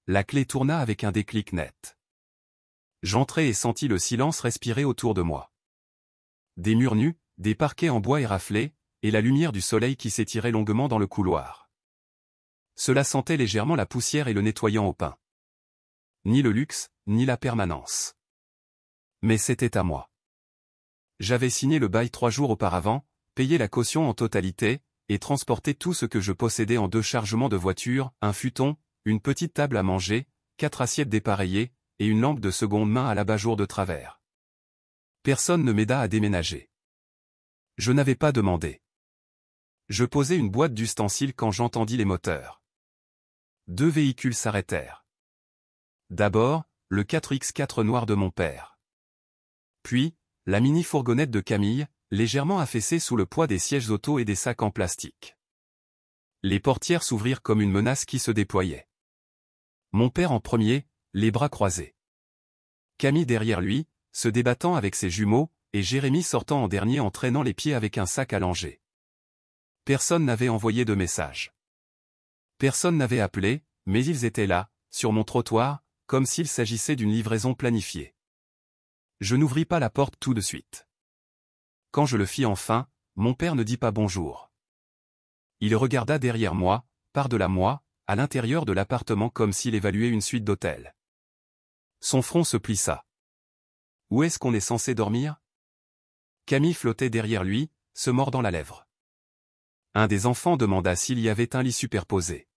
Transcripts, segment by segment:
la clé tourna avec un déclic net. J'entrai et sentis le silence respirer autour de moi. Des murs nus, des parquets en bois éraflés, et la lumière du soleil qui s'étirait longuement dans le couloir. Cela sentait légèrement la poussière et le nettoyant au pain. Ni le luxe, ni la permanence. Mais c'était à moi. J'avais signé le bail 3 jours auparavant, payé la caution en totalité, et transporté tout ce que je possédais en 2 chargements de voiture, un futon, une petite table à manger, 4 assiettes dépareillées, et une lampe de seconde main à l'abat-jour de travers. Personne ne m'aida à déménager. Je n'avais pas demandé. Je posais une boîte d'ustensiles quand j'entendis les moteurs. 2 véhicules s'arrêtèrent. D'abord, le 4x4 noir de mon père. Puis, la mini-fourgonnette de Camille, légèrement affaissée sous le poids des sièges auto et des sacs en plastique. Les portières s'ouvrirent comme une menace qui se déployait. Mon père en premier, les bras croisés. Camille derrière lui, se débattant avec ses jumeaux, et Jérémy sortant en dernier en traînant les pieds avec un sac allongé. Personne n'avait envoyé de message. Personne n'avait appelé, mais ils étaient là, sur mon trottoir, comme s'il s'agissait d'une livraison planifiée. Je n'ouvris pas la porte tout de suite. Quand je le fis enfin, mon père ne dit pas bonjour. Il regarda derrière moi, par-delà moi, à l'intérieur de l'appartement comme s'il évaluait une suite d'hôtels. Son front se plissa. Où est-ce qu'on est censé dormir? Camille flottait derrière lui, se mordant la lèvre. Un des enfants demanda s'il y avait un lit superposé.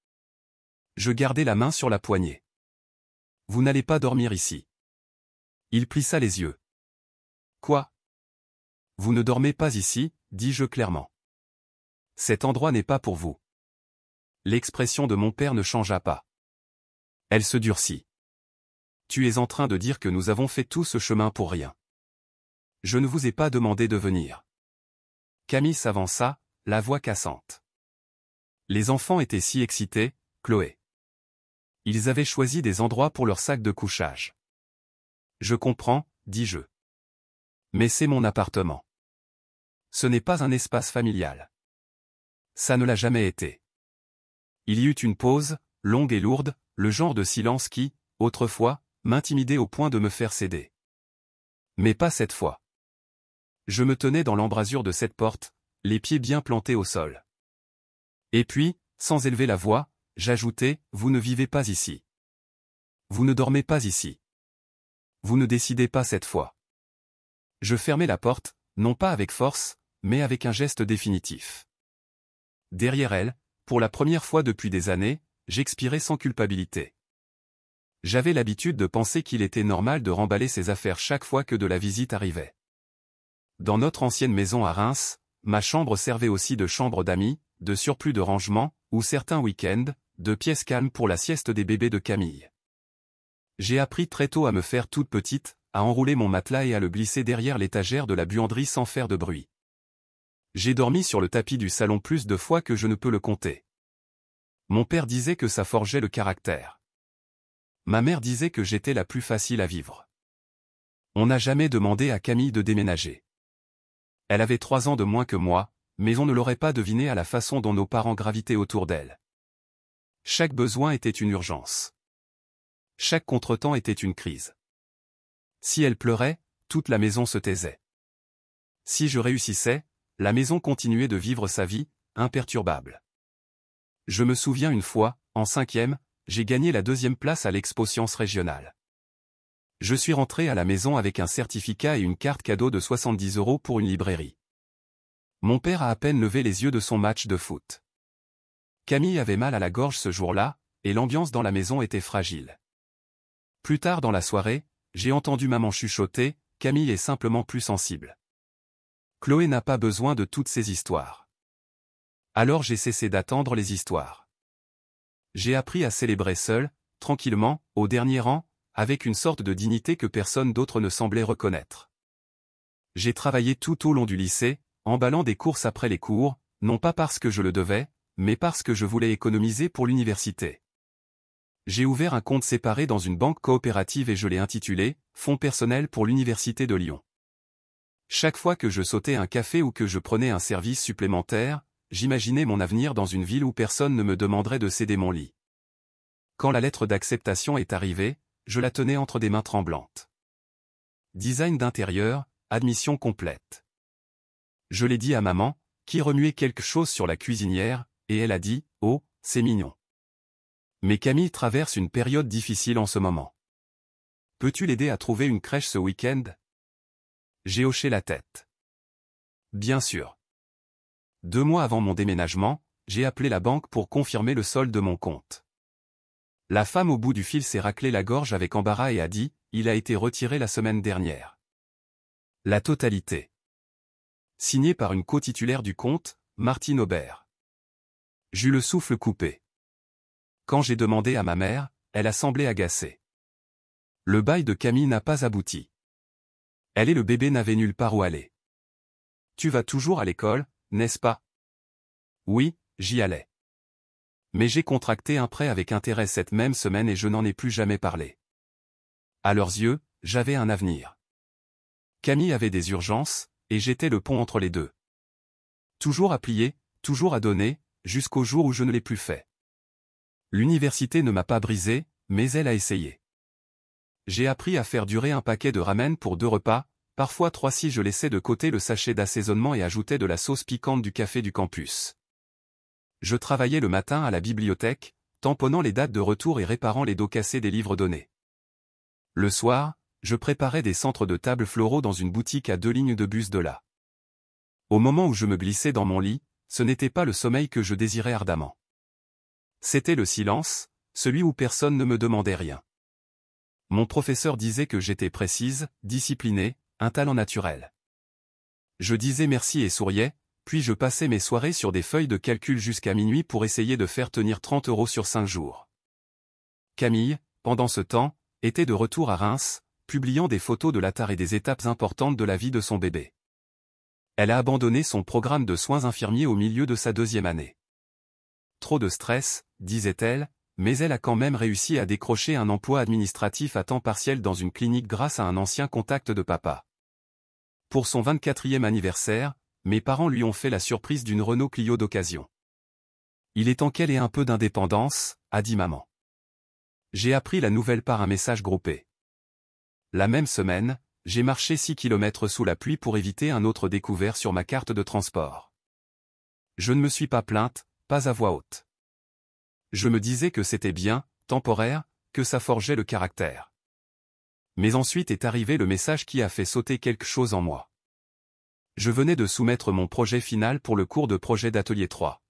Je gardai la main sur la poignée. Vous n'allez pas dormir ici. Il plissa les yeux. Quoi? Vous ne dormez pas ici, dis-je clairement. Cet endroit n'est pas pour vous. L'expression de mon père ne changea pas. Elle se durcit. Tu es en train de dire que nous avons fait tout ce chemin pour rien. Je ne vous ai pas demandé de venir. Camille s'avança, la voix cassante. Les enfants étaient si excités, Chloé. Ils avaient choisi des endroits pour leur sac de couchage. Je comprends, dis-je. Mais c'est mon appartement. Ce n'est pas un espace familial. Ça ne l'a jamais été. Il y eut une pause, longue et lourde, le genre de silence qui, autrefois, m'intimidait au point de me faire céder. Mais pas cette fois. Je me tenais dans l'embrasure de cette porte, les pieds bien plantés au sol. Et puis, sans élever la voix, j'ajoutai, vous ne vivez pas ici. Vous ne dormez pas ici. Vous ne décidez pas cette fois. Je fermai la porte, non pas avec force, mais avec un geste définitif. Derrière elle, pour la première fois depuis des années, j'expirais sans culpabilité. J'avais l'habitude de penser qu'il était normal de remballer ses affaires chaque fois que de la visite arrivait. Dans notre ancienne maison à Reims, ma chambre servait aussi de chambre d'amis, de surplus de rangement, ou certains week-ends, de pièce calme pour la sieste des bébés de Camille. J'ai appris très tôt à me faire toute petite, à enrouler mon matelas et à le glisser derrière l'étagère de la buanderie sans faire de bruit. J'ai dormi sur le tapis du salon plus de fois que je ne peux le compter. Mon père disait que ça forgeait le caractère. Ma mère disait que j'étais la plus facile à vivre. On n'a jamais demandé à Camille de déménager. Elle avait 3 ans de moins que moi, mais on ne l'aurait pas deviné à la façon dont nos parents gravitaient autour d'elle. Chaque besoin était une urgence. Chaque contretemps était une crise. Si elle pleurait, toute la maison se taisait. Si je réussissais, la maison continuait de vivre sa vie, imperturbable. Je me souviens une fois, en 5e, j'ai gagné la 2e place à l'Expo Sciences régionale. Je suis rentré à la maison avec un certificat et une carte cadeau de 70 € pour une librairie. Mon père a à peine levé les yeux de son match de foot. Camille avait mal à la gorge ce jour-là, et l'ambiance dans la maison était fragile. Plus tard dans la soirée, j'ai entendu maman chuchoter, Camille est simplement plus sensible. Chloé n'a pas besoin de toutes ces histoires. Alors j'ai cessé d'attendre les histoires. J'ai appris à célébrer seul, tranquillement, au dernier rang, avec une sorte de dignité que personne d'autre ne semblait reconnaître. J'ai travaillé tout au long du lycée, emballant des courses après les cours, non pas parce que je le devais, mais parce que je voulais économiser pour l'université. J'ai ouvert un compte séparé dans une banque coopérative et je l'ai intitulé « Fonds personnel pour l'Université de Lyon ». Chaque fois que je sautais un café ou que je prenais un service supplémentaire, j'imaginais mon avenir dans une ville où personne ne me demanderait de céder mon lit. Quand la lettre d'acceptation est arrivée, je la tenais entre des mains tremblantes. Design d'intérieur, admission complète. Je l'ai dit à maman, qui remuait quelque chose sur la cuisinière, et elle a dit « Oh, c'est mignon ». Mais Camille traverse une période difficile en ce moment. Peux-tu l'aider à trouver une crèche ce week-end? J'ai hoché la tête. Bien sûr. 2 mois avant mon déménagement, j'ai appelé la banque pour confirmer le solde de mon compte. La femme au bout du fil s'est raclé la gorge avec embarras et a dit « Il a été retiré la semaine dernière ». La totalité. Signé par une co-titulaire du compte, Martine Aubert. J'eus le souffle coupé. Quand j'ai demandé à ma mère, elle a semblé agacée. Le bail de Camille n'a pas abouti. Elle et le bébé n'avaient nulle part où aller. Tu vas toujours à l'école, n'est-ce pas? Oui, j'y allais. Mais j'ai contracté un prêt avec intérêt cette même semaine et je n'en ai plus jamais parlé. À leurs yeux, j'avais un avenir. Camille avait des urgences, et j'étais le pont entre les deux. Toujours à plier, toujours à donner, jusqu'au jour où je ne l'ai plus fait. L'université ne m'a pas brisé, mais elle a essayé. J'ai appris à faire durer un paquet de ramen pour 2 repas, parfois 3 si je laissais de côté le sachet d'assaisonnement et ajoutais de la sauce piquante du café du campus. Je travaillais le matin à la bibliothèque, tamponnant les dates de retour et réparant les dos cassés des livres donnés. Le soir, je préparais des centres de table floraux dans une boutique à 2 lignes de bus de là. Au moment où je me glissais dans mon lit, ce n'était pas le sommeil que je désirais ardemment. C'était le silence, celui où personne ne me demandait rien. Mon professeur disait que j'étais précise, disciplinée, un talent naturel. Je disais merci et souriais, puis je passais mes soirées sur des feuilles de calcul jusqu'à minuit pour essayer de faire tenir 30 € sur 5 jours. Camille, pendant ce temps, était de retour à Reims, publiant des photos de l'ATAR et des étapes importantes de la vie de son bébé. Elle a abandonné son programme de soins infirmiers au milieu de sa 2e année. Trop de stress, disait-elle, mais elle a quand même réussi à décrocher un emploi administratif à temps partiel dans une clinique grâce à un ancien contact de papa. Pour son 24e anniversaire, mes parents lui ont fait la surprise d'une Renault Clio d'occasion. Il est temps qu'elle ait un peu d'indépendance, a dit maman. J'ai appris la nouvelle par un message groupé. La même semaine, j'ai marché 6 km sous la pluie pour éviter un autre découvert sur ma carte de transport. Je ne me suis pas plainte, pas à voix haute. Je me disais que c'était bien, temporaire, que ça forgeait le caractère. Mais ensuite est arrivé le message qui a fait sauter quelque chose en moi. Je venais de soumettre mon projet final pour le cours de projet d'atelier 3.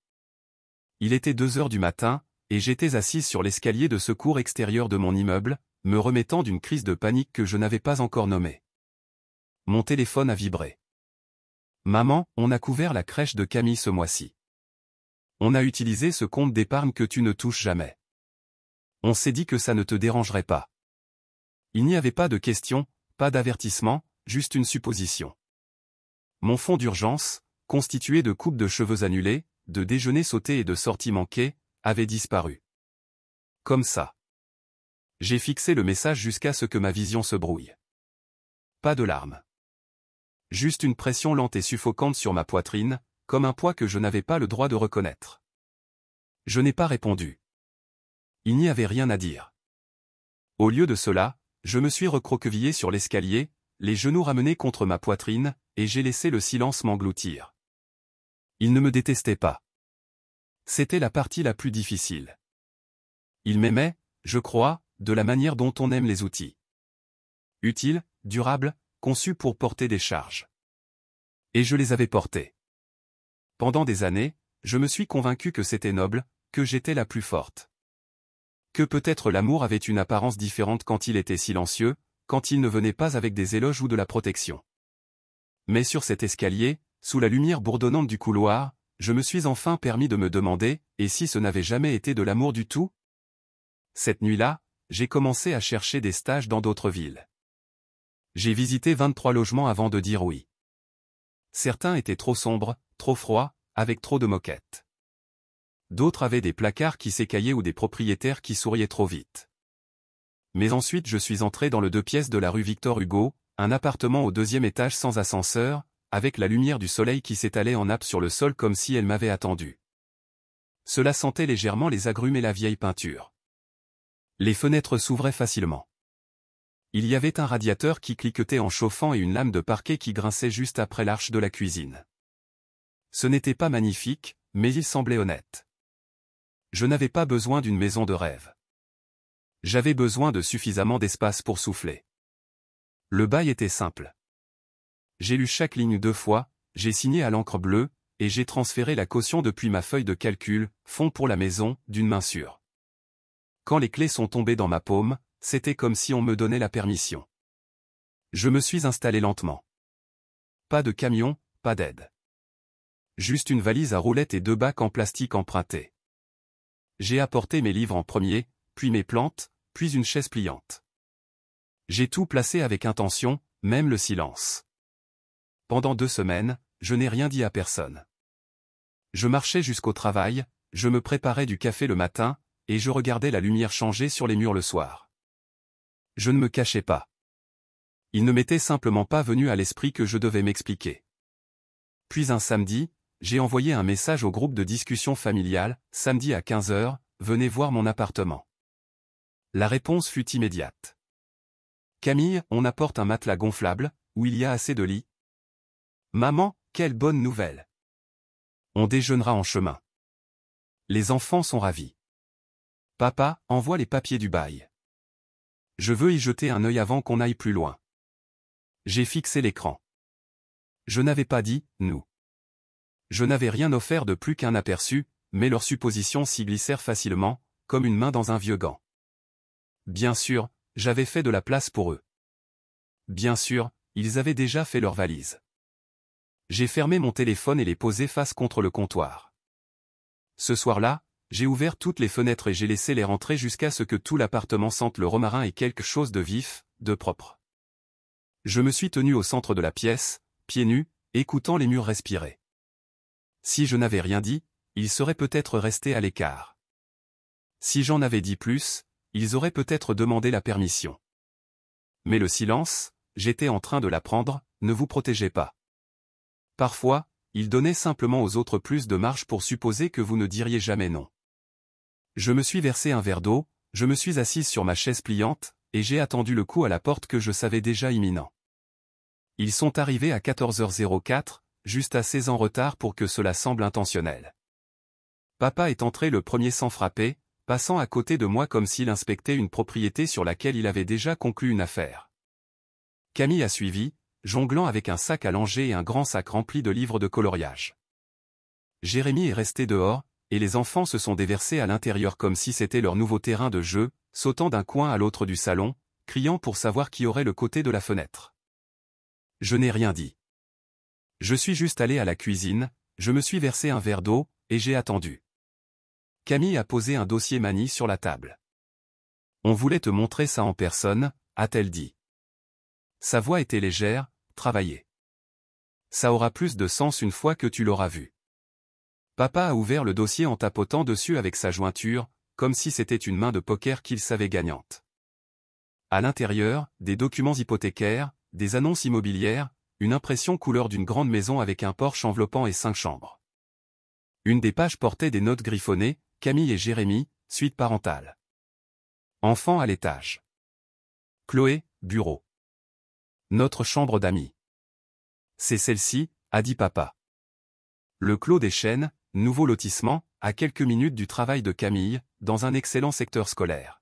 Il était 2 heures du matin, et j'étais assise sur l'escalier de secours extérieur de mon immeuble, me remettant d'une crise de panique que je n'avais pas encore nommée. Mon téléphone a vibré. Maman, on a couvert la crèche de Camille ce mois-ci. On a utilisé ce compte d'épargne que tu ne touches jamais. On s'est dit que ça ne te dérangerait pas. Il n'y avait pas de question, pas d'avertissement, juste une supposition. Mon fonds d'urgence, constitué de coupes de cheveux annulées, de déjeuners sautés et de sorties manquées, avait disparu. Comme ça. J'ai fixé le message jusqu'à ce que ma vision se brouille. Pas de larmes. Juste une pression lente et suffocante sur ma poitrine, comme un poids que je n'avais pas le droit de reconnaître. Je n'ai pas répondu. Il n'y avait rien à dire. Au lieu de cela, je me suis recroquevillé sur l'escalier, les genoux ramenés contre ma poitrine, et j'ai laissé le silence m'engloutir. Il ne me détestait pas. C'était la partie la plus difficile. Il m'aimait, je crois, de la manière dont on aime les outils. Utiles, durables, conçus pour porter des charges. Et je les avais portés. Pendant des années, je me suis convaincu que c'était noble, que j'étais la plus forte. Que peut-être l'amour avait une apparence différente quand il était silencieux, quand il ne venait pas avec des éloges ou de la protection. Mais sur cet escalier, sous la lumière bourdonnante du couloir, je me suis enfin permis de me demander, et si ce n'avait jamais été de l'amour du tout? Cette nuit-là, j'ai commencé à chercher des stages dans d'autres villes. J'ai visité 23 logements avant de dire oui. Certains étaient trop sombres, trop froids, avec trop de moquettes. D'autres avaient des placards qui s'écaillaient ou des propriétaires qui souriaient trop vite. Mais ensuite je suis entré dans le 2 pièces de la rue Victor Hugo, un appartement au 2e étage sans ascenseur, avec la lumière du soleil qui s'étalait en nappe sur le sol comme si elle m'avait attendu. Cela sentait légèrement les agrumes et la vieille peinture. Les fenêtres s'ouvraient facilement. Il y avait un radiateur qui cliquetait en chauffant et une lame de parquet qui grinçait juste après l'arche de la cuisine. Ce n'était pas magnifique, mais il semblait honnête. Je n'avais pas besoin d'une maison de rêve. J'avais besoin de suffisamment d'espace pour souffler. Le bail était simple. J'ai lu chaque ligne 2 fois, j'ai signé à l'encre bleue, et j'ai transféré la caution depuis ma feuille de calcul, fonds pour la maison, d'une main sûre. Quand les clés sont tombées dans ma paume, c'était comme si on me donnait la permission. Je me suis installé lentement. Pas de camion, pas d'aide. Juste une valise à roulettes et 2 bacs en plastique empruntés. J'ai apporté mes livres en premier, puis mes plantes, puis une chaise pliante. J'ai tout placé avec intention, même le silence. Pendant 2 semaines, je n'ai rien dit à personne. Je marchais jusqu'au travail, je me préparais du café le matin, et je regardais la lumière changer sur les murs le soir. Je ne me cachais pas. Il ne m'était simplement pas venu à l'esprit que je devais m'expliquer. Puis un samedi, j'ai envoyé un message au groupe de discussion familiale, samedi à 15 h, venez voir mon appartement. La réponse fut immédiate. Camille, on apporte un matelas gonflable, où il y a assez de lits. Maman, quelle bonne nouvelle. On déjeunera en chemin. Les enfants sont ravis. Papa, envoie les papiers du bail. Je veux y jeter un œil avant qu'on aille plus loin. J'ai fixé l'écran. Je n'avais pas dit « nous ». Je n'avais rien offert de plus qu'un aperçu, mais leurs suppositions s'y glissèrent facilement, comme une main dans un vieux gant. Bien sûr, j'avais fait de la place pour eux. Bien sûr, ils avaient déjà fait leur valise. J'ai fermé mon téléphone et les posé face contre le comptoir. Ce soir-là, j'ai ouvert toutes les fenêtres et j'ai laissé les rentrer jusqu'à ce que tout l'appartement sente le romarin et quelque chose de vif, de propre. Je me suis tenu au centre de la pièce, pieds nus, écoutant les murs respirer. Si je n'avais rien dit, ils seraient peut-être restés à l'écart. Si j'en avais dit plus, ils auraient peut-être demandé la permission. Mais le silence, j'étais en train de l'apprendre, ne vous protégez pas. Parfois, il donnait simplement aux autres plus de marge pour supposer que vous ne diriez jamais non. Je me suis versé un verre d'eau, je me suis assise sur ma chaise pliante, et j'ai attendu le coup à la porte que je savais déjà imminent. Ils sont arrivés à 14h04, juste assez en retard pour que cela semble intentionnel. Papa est entré le premier sans frapper, passant à côté de moi comme s'il inspectait une propriété sur laquelle il avait déjà conclu une affaire. Camille a suivi, jonglant avec un sac à langer et un grand sac rempli de livres de coloriage. Jérémie est resté dehors, et les enfants se sont déversés à l'intérieur comme si c'était leur nouveau terrain de jeu, sautant d'un coin à l'autre du salon, criant pour savoir qui aurait le côté de la fenêtre. Je n'ai rien dit. Je suis juste allé à la cuisine, je me suis versé un verre d'eau, et j'ai attendu. Camille a posé un dossier manie sur la table. On voulait te montrer ça en personne, a-t-elle dit. Sa voix était légère, travaillée. Ça aura plus de sens une fois que tu l'auras vu. Papa a ouvert le dossier en tapotant dessus avec sa jointure, comme si c'était une main de poker qu'il savait gagnante. À l'intérieur, des documents hypothécaires, des annonces immobilières, une impression couleur d'une grande maison avec un porche enveloppant et 5 chambres. Une des pages portait des notes griffonnées, Camille et Jérémie, suite parentale. Enfant à l'étage. Chloé, bureau. Notre chambre d'amis. C'est celle-ci, a dit papa. Le Clos des Chênes, nouveau lotissement, à quelques minutes du travail de Camille, dans un excellent secteur scolaire.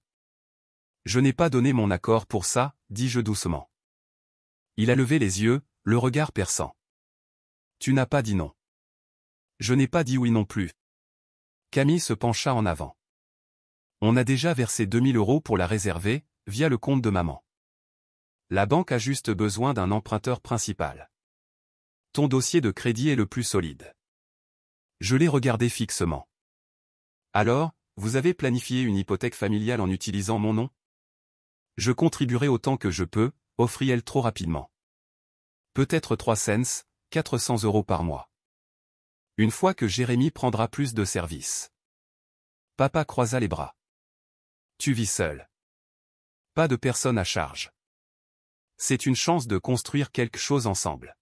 Je n'ai pas donné mon accord pour ça, dis-je doucement. Il a levé les yeux, le regard perçant. Tu n'as pas dit non. Je n'ai pas dit oui non plus. Camille se pencha en avant. On a déjà versé 2000 € pour la réserver, via le compte de maman. La banque a juste besoin d'un emprunteur principal. Ton dossier de crédit est le plus solide. Je l'ai regardé fixement. Alors, vous avez planifié une hypothèque familiale en utilisant mon nom? Je contribuerai autant que je peux, offrit-elle trop rapidement. Peut-être 3 cents, 400 € par mois. Une fois que Jérémie prendra plus de services. Papa croisa les bras. Tu vis seul. Pas de personne à charge. C'est une chance de construire quelque chose ensemble.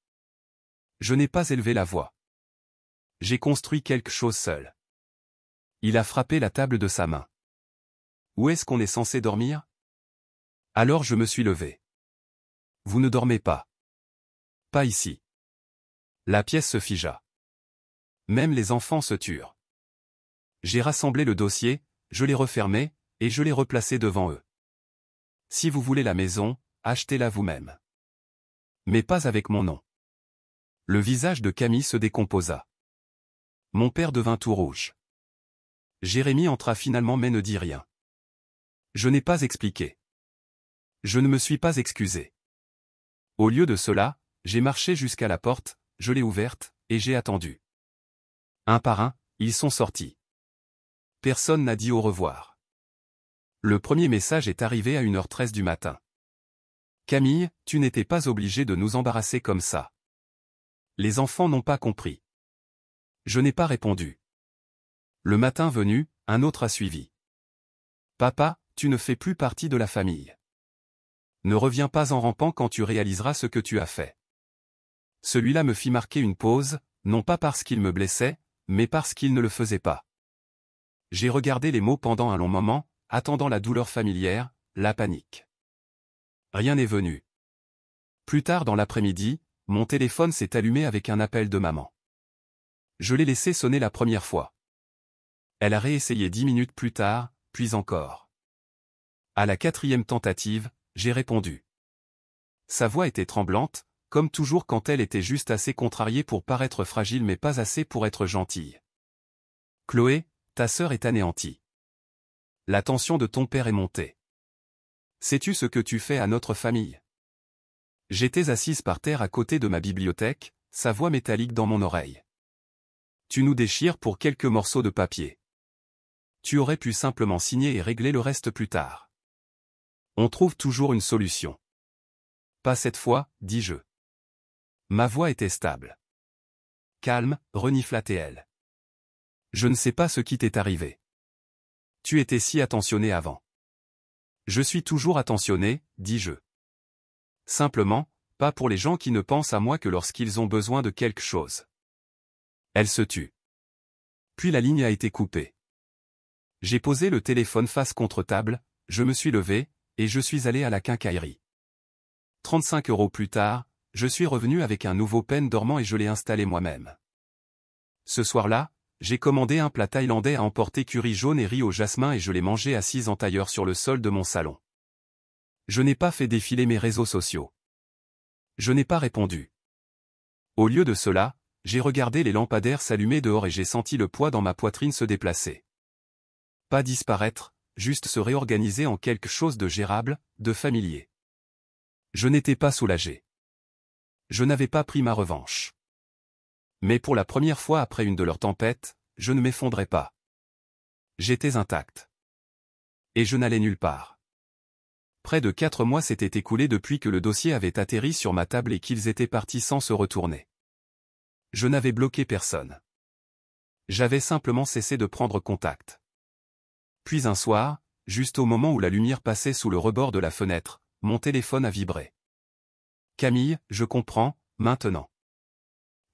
Je n'ai pas élevé la voix. J'ai construit quelque chose seul. Il a frappé la table de sa main. Où est-ce qu'on est censé dormir? Alors je me suis levé. Vous ne dormez pas. Pas ici. La pièce se figea. Même les enfants se turent. J'ai rassemblé le dossier, je l'ai refermé, et je l'ai replacé devant eux. Si vous voulez la maison, achetez-la vous-même. Mais pas avec mon nom. Le visage de Camille se décomposa. Mon père devint tout rouge. Jérémie entra finalement mais ne dit rien. Je n'ai pas expliqué. Je ne me suis pas excusé. Au lieu de cela, j'ai marché jusqu'à la porte, je l'ai ouverte, et j'ai attendu. Un par un, ils sont sortis. Personne n'a dit au revoir. Le premier message est arrivé à 1h13 du matin. Camille, tu n'étais pas obligée de nous embarrasser comme ça. Les enfants n'ont pas compris. Je n'ai pas répondu. Le matin venu, un autre a suivi. Papa, tu ne fais plus partie de la famille. Ne reviens pas en rampant quand tu réaliseras ce que tu as fait. Celui-là me fit marquer une pause, non pas parce qu'il me blessait, mais parce qu'il ne le faisait pas. J'ai regardé les mots pendant un long moment, attendant la douleur familière, la panique. Rien n'est venu. Plus tard dans l'après-midi, mon téléphone s'est allumé avec un appel de maman. Je l'ai laissé sonner la première fois. Elle a réessayé 10 minutes plus tard, puis encore. À la 4e tentative, j'ai répondu. Sa voix était tremblante, comme toujours quand elle était juste assez contrariée pour paraître fragile mais pas assez pour être gentille. Chloé, ta sœur est anéantie. La tension de ton père est montée. Sais-tu ce que tu fais à notre famille? J'étais assise par terre à côté de ma bibliothèque, sa voix métallique dans mon oreille. Tu nous déchires pour quelques morceaux de papier. Tu aurais pu simplement signer et régler le reste plus tard. On trouve toujours une solution. Pas cette fois, dis-je. Ma voix était stable. Calme, renifla-t-elle. Je ne sais pas ce qui t'est arrivé. Tu étais si attentionné avant. Je suis toujours attentionné, dis-je. Simplement, pas pour les gens qui ne pensent à moi que lorsqu'ils ont besoin de quelque chose. Elle se tut. Puis la ligne a été coupée. J'ai posé le téléphone face contre table, je me suis levé, et je suis allé à la quincaillerie. 35 € plus tard, je suis revenu avec un nouveau pen dormant et je l'ai installé moi-même. Ce soir-là, j'ai commandé un plat thaïlandais à emporter curry jaune et riz au jasmin et je l'ai mangé assise en tailleur sur le sol de mon salon. Je n'ai pas fait défiler mes réseaux sociaux. Je n'ai pas répondu. Au lieu de cela, j'ai regardé les lampadaires s'allumer dehors et j'ai senti le poids dans ma poitrine se déplacer. Pas disparaître, juste se réorganiser en quelque chose de gérable, de familier. Je n'étais pas soulagé. Je n'avais pas pris ma revanche. Mais pour la première fois après une de leurs tempêtes, je ne m'effondrais pas. J'étais intact. Et je n'allais nulle part. Près de 4 mois s'étaient écoulés depuis que le dossier avait atterri sur ma table et qu'ils étaient partis sans se retourner. Je n'avais bloqué personne. J'avais simplement cessé de prendre contact. Puis un soir, juste au moment où la lumière passait sous le rebord de la fenêtre, mon téléphone a vibré. Camille, je comprends, maintenant.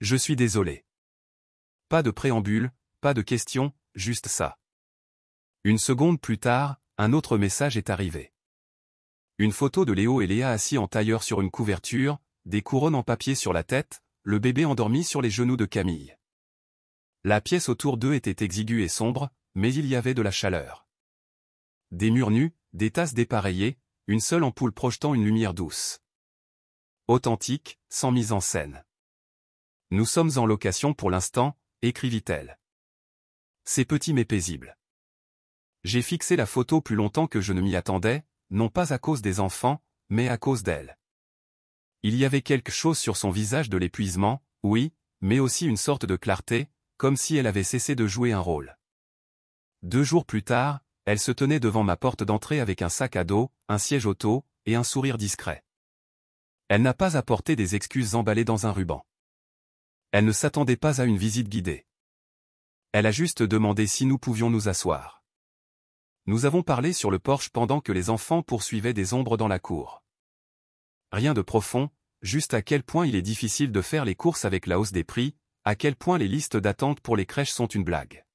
Je suis désolé. Pas de préambule, pas de questions, juste ça. Une seconde plus tard, un autre message est arrivé. Une photo de Léo et Léa assis en tailleur sur une couverture, des couronnes en papier sur la tête, le bébé endormi sur les genoux de Camille. La pièce autour d'eux était exiguë et sombre, mais il y avait de la chaleur. Des murs nus, des tasses dépareillées, une seule ampoule projetant une lumière douce. Authentique, sans mise en scène. Nous sommes en location pour l'instant, écrivit-elle. C'est petit mais paisible. J'ai fixé la photo plus longtemps que je ne m'y attendais, non pas à cause des enfants, mais à cause d'elle. Il y avait quelque chose sur son visage de l'épuisement, oui, mais aussi une sorte de clarté, comme si elle avait cessé de jouer un rôle. 2 jours plus tard, elle se tenait devant ma porte d'entrée avec un sac à dos, un siège auto, et un sourire discret. Elle n'a pas apporté des excuses emballées dans un ruban. Elle ne s'attendait pas à une visite guidée. Elle a juste demandé si nous pouvions nous asseoir. Nous avons parlé sur le porche pendant que les enfants poursuivaient des ombres dans la cour. Rien de profond, juste à quel point il est difficile de faire les courses avec la hausse des prix, à quel point les listes d'attente pour les crèches sont une blague.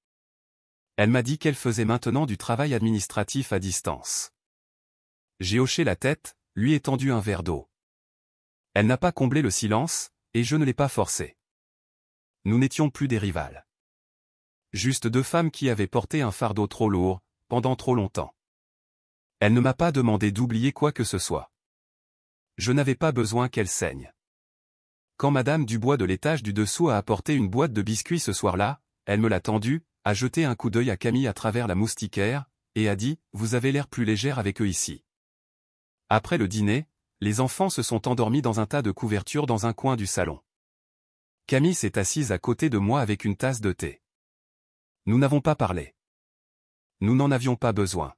Elle m'a dit qu'elle faisait maintenant du travail administratif à distance. J'ai hoché la tête, lui étendu un verre d'eau. Elle n'a pas comblé le silence, et je ne l'ai pas forcé. Nous n'étions plus des rivales. Juste deux femmes qui avaient porté un fardeau trop lourd, pendant trop longtemps. Elle ne m'a pas demandé d'oublier quoi que ce soit. Je n'avais pas besoin qu'elle saigne. Quand Madame Dubois de l'étage du dessous a apporté une boîte de biscuits ce soir-là, elle me l'a tendue, a jeté un coup d'œil à Camille à travers la moustiquaire, et a dit « Vous avez l'air plus légère avec eux ici ». Après le dîner, les enfants se sont endormis dans un tas de couvertures dans un coin du salon. Camille s'est assise à côté de moi avec une tasse de thé. Nous n'avons pas parlé. Nous n'en avions pas besoin.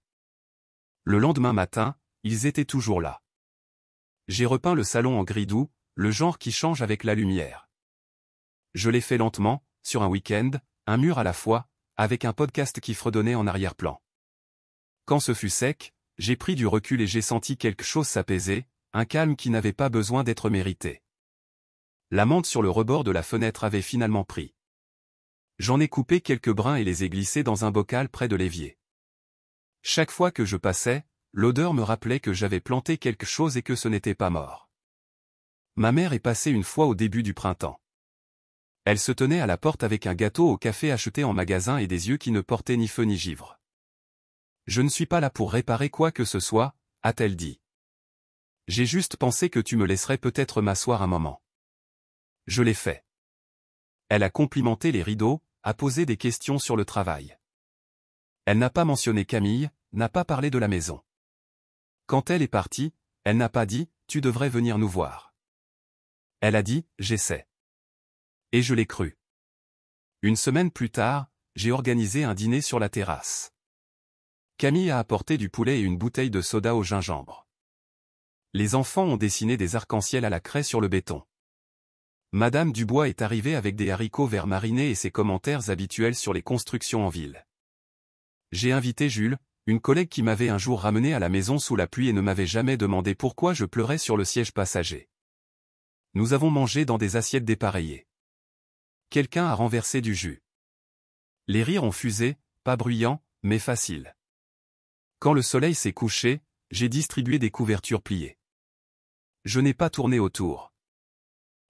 Le lendemain matin, ils étaient toujours là. J'ai repeint le salon en gris doux, le genre qui change avec la lumière. Je l'ai fait lentement, sur un week-end, un mur à la fois, avec un podcast qui fredonnait en arrière-plan. Quand ce fut sec, j'ai pris du recul et j'ai senti quelque chose s'apaiser, un calme qui n'avait pas besoin d'être mérité. La menthe sur le rebord de la fenêtre avait finalement pris. J'en ai coupé quelques brins et les ai glissés dans un bocal près de l'évier. Chaque fois que je passais, l'odeur me rappelait que j'avais planté quelque chose et que ce n'était pas mort. Ma mère est passée une fois au début du printemps. Elle se tenait à la porte avec un gâteau au café acheté en magasin et des yeux qui ne portaient ni feu ni givre. « Je ne suis pas là pour réparer quoi que ce soit », a-t-elle dit. « J'ai juste pensé que tu me laisserais peut-être m'asseoir un moment. » Je l'ai fait. Elle a complimenté les rideaux, a posé des questions sur le travail. Elle n'a pas mentionné Camille, n'a pas parlé de la maison. Quand elle est partie, elle n'a pas dit « Tu devrais venir nous voir ». Elle a dit « J'essaie ». Et je l'ai cru. Une semaine plus tard, j'ai organisé un dîner sur la terrasse. Camille a apporté du poulet et une bouteille de soda au gingembre. Les enfants ont dessiné des arcs-en-ciel à la craie sur le béton. Madame Dubois est arrivée avec des haricots verts marinés et ses commentaires habituels sur les constructions en ville. J'ai invité Jules, une collègue qui m'avait un jour ramené à la maison sous la pluie et ne m'avait jamais demandé pourquoi je pleurais sur le siège passager. Nous avons mangé dans des assiettes dépareillées. Quelqu'un a renversé du jus. Les rires ont fusé, pas bruyants, mais faciles. Quand le soleil s'est couché, j'ai distribué des couvertures pliées. Je n'ai pas tourné autour.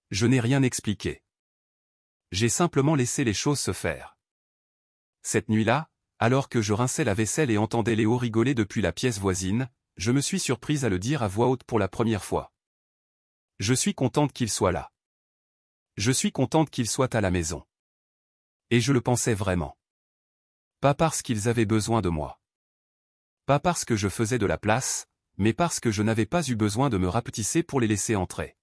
Je n'ai rien expliqué. J'ai simplement laissé les choses se faire. Cette nuit-là, alors que je rinçais la vaisselle et entendais Léo rigoler depuis la pièce voisine, je me suis surprise à le dire à voix haute pour la première fois. Je suis contente qu'il soit là. Je suis contente qu'il soit à la maison. Et je le pensais vraiment. Pas parce qu'ils avaient besoin de moi. Pas parce que je faisais de la place, mais parce que je n'avais pas eu besoin de me rapetisser pour les laisser entrer.